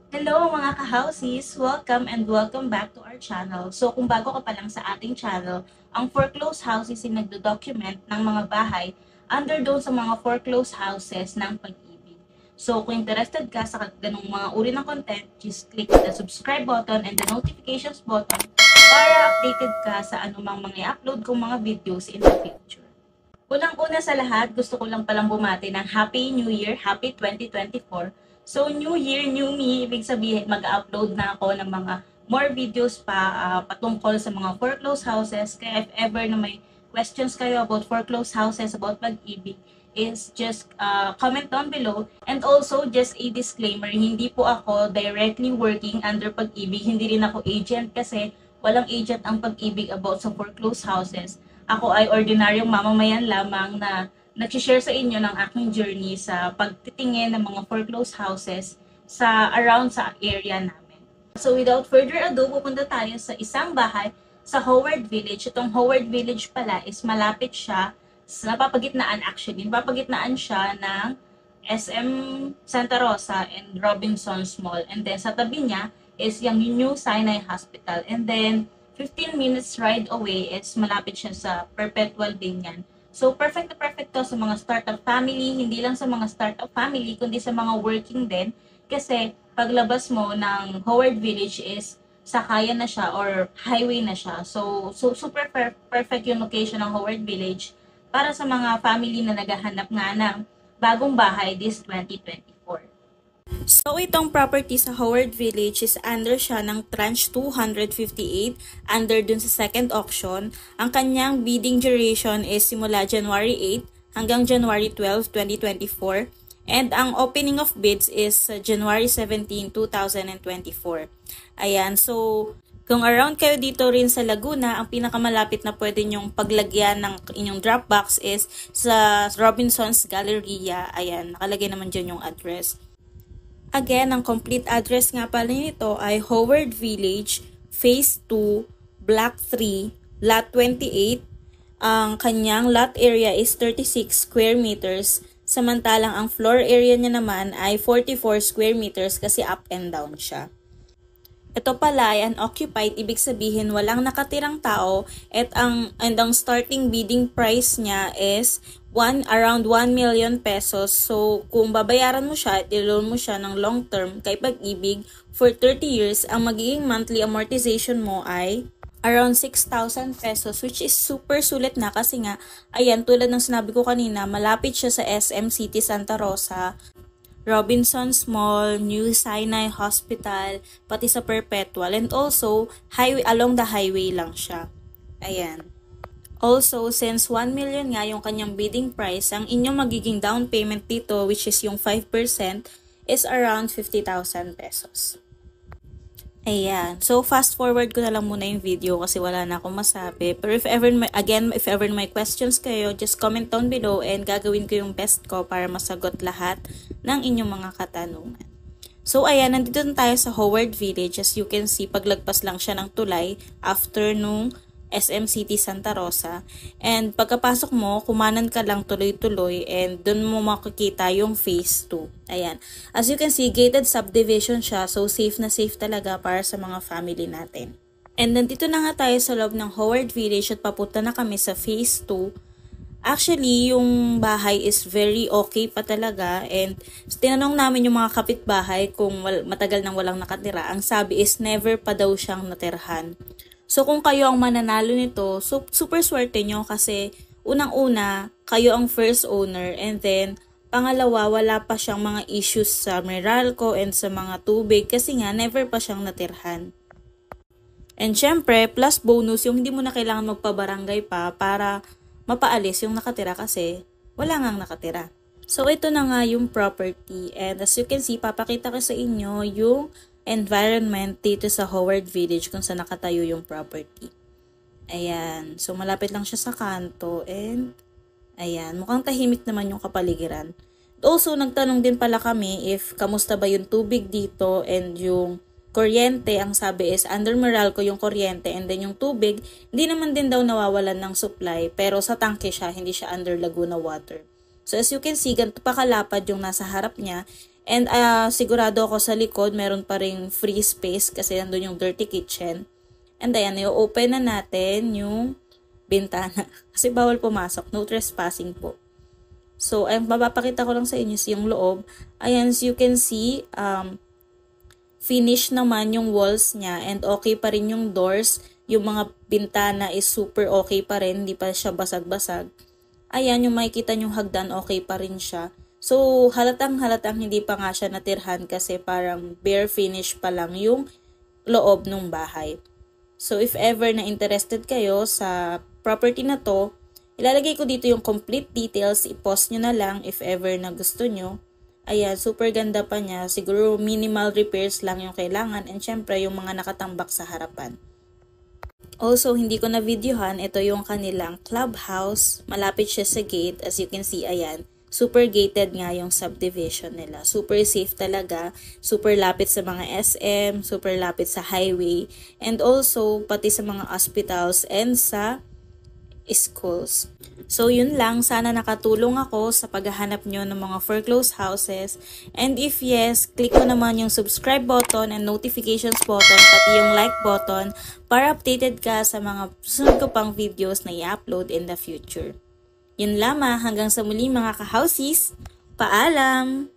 Hello mga ka-houses! Welcome and welcome back to our channel. So kung bago ka pa lang sa ating channel, ang foreclosed houses ay nagdo-document ng mga bahay under doon sa mga foreclosed houses ng pag-ibig. So kung interested ka sa ganung mga uri ng content, just click the subscribe button and the notifications button para updated ka sa anumang mga i-upload kong mga videos in the future. Unang-una sa lahat, gusto ko lang palang bumati ng Happy New Year, Happy 2024. So, New Year, New Me, ibig sabihin mag-upload na ako ng mga more videos pa patungkol sa mga foreclosed houses. Kaya if ever na may questions kayo about foreclosed houses, about pag-ibig, is just comment down below. And also, just a disclaimer, hindi po ako directly working under pag-ibig. Hindi rin ako agent kasi walang agent ang pag-ibig about sa foreclosed houses. Ako ay ordinaryong mamamayan lamang na nag-share sa inyo ng aking journey sa pagtitingin ng mga foreclosed houses sa around sa area namin. So without further ado, pupunta tayo sa isang bahay sa Howard Village. Itong Howard Village pala is malapit siya sa napapagitnaan actually. Napapagitnaan siya ng SM Santa Rosa and Robinson's Mall. And then sa tabi niya is yung New Sinai Hospital. And then 15 minutes ride away is malapit siya sa Perpetual Binyan. So, perfect na perfect to sa mga startup family, hindi lang sa mga startup family, kundi sa mga working din. Kasi, paglabas mo ng Howard Village is sakayan na siya or highway na siya. So super perfect yung location ng Howard Village para sa mga family na naghahanap nga ng bagong bahay this 2024. So, itong property sa Howard Village is under siya ng Tranche 258, under dun sa second auction. Ang kanyang bidding duration is simula January 8 hanggang January 12, 2024. And ang opening of bids is January 17, 2024. Ayan, so kung around kayo dito rin sa Laguna, ang pinakamalapit na pwede nyong paglagyan ng inyong drop box is sa Robinson's Galleria. Ayan, nakalagay naman dyan yung address. Again, ang complete address nga pala nito ay Howard Village, Phase 2, Block 3, Lot 28. Ang kanyang lot area is 36 square meters, samantalang ang floor area niya naman ay 44 square meters kasi up and down siya. Ito pala ay unoccupied, ibig sabihin walang nakatirang tao at ang starting bidding price niya is around 1 million pesos. So, kung babayaran mo siya at i-loan mo siya ng long term kay Pag-ibig for 30 years, ang magiging monthly amortization mo ay around 6,000 pesos, which is super sulit na kasi nga, ayan, tulad ng sinabi ko kanina, malapit siya sa SM City Santa Rosa, Robinson's Mall, New Sinai Hospital, pati sa Perpetual, and also highway, along the highway lang siya. Ayan. Also, since 1 million nga yung kanyang bidding price, ang inyong magiging down payment dito, which is yung 5%, is around 50,000 pesos. Ayan. So, fast forward ko na lang muna yung video kasi wala na akong masabi. Pero if ever may questions kayo, just comment down below and gagawin ko yung best ko para masagot lahat ng inyong mga katanungan. So, ayan. Nandito na tayo sa Howard Village. As you can see, paglagpas lang siya ng tulay after nung SM City Santa Rosa. And pagkapasok mo, kumanan ka lang tuloy-tuloy and dun mo makikita yung phase 2. Ayan. As you can see, gated subdivision siya. So, safe na safe talaga para sa mga family natin. And nandito na nga tayo sa loob ng Howard Village at papunta na kami sa phase 2. Actually, yung bahay is very okay pa talaga. And tinanong namin yung mga kapitbahay kung matagal nang walang nakatira. Ang sabi is never pa daw siyang natirhan. So, kung kayo ang mananalo nito, super swerte nyo kasi unang-una, kayo ang first owner and then, pangalawa, wala pa siyang mga issues sa Meralco and sa mga tubig kasi nga, never pa siyang natirhan. And syempre, plus bonus, yung hindi mo na kailangan magpabarangay pa para mapaalis yung nakatira kasi wala ngang nakatira. So, ito na nga yung property and as you can see, papakita ko sa inyo yung environment dito sa Howard Village kung saan nakatayo yung property. Ayan. So, malapit lang siya sa kanto and ayan. Mukhang tahimik naman yung kapaligiran. Also, nagtanong din pala kami if kamusta ba yung tubig dito and yung kuryente. Ang sabi is under Meralco yung kuryente and then yung tubig, hindi naman din daw nawawalan ng supply pero sa tangke siya, hindi siya under Laguna Water. So, as you can see, ganito pa kalapad yung nasa harap niya. And sigurado ako sa likod, meron pa ring free space kasi nandun yung dirty kitchen. And ayan, i-open na natin yung bintana. Kasi bawal pumasok. No trespassing po. So, ayun, mapapakita ko lang sa inyo yung loob. Ayan, as you can see, finish naman yung walls niya and okay pa rin yung doors. Yung mga bintana is super okay pa rin. Hindi pa siya basag-basag. Ayan, yung makikita yung hagdan, okay pa rin siya. So, halatang hindi pa nga siya natirhan kasi parang bare finish pa lang yung loob ng bahay. So, if ever na interested kayo sa property na to, ilalagay ko dito yung complete details. I-post nyo na lang if ever na gusto nyo. Ayan, super ganda pa niya. Siguro minimal repairs lang yung kailangan and syempre yung mga nakatambak sa harapan. Also, hindi ko na videohan. Ito yung kanilang clubhouse. Malapit siya sa gate. As you can see, ayan. Super gated nga yung subdivision nila. Super safe talaga. Super lapit sa mga SM. Super lapit sa highway. And also, pati sa mga hospitals and sa schools. So, yun lang. Sana nakatulong ako sa paghahanap nyo ng mga foreclosed houses. And if yes, click mo naman yung subscribe button and notifications button, pati yung like button para updated ka sa mga susunod ko pang videos na i-upload in the future. Yun lamang, hanggang sa muli mga ka-houses. Paalam!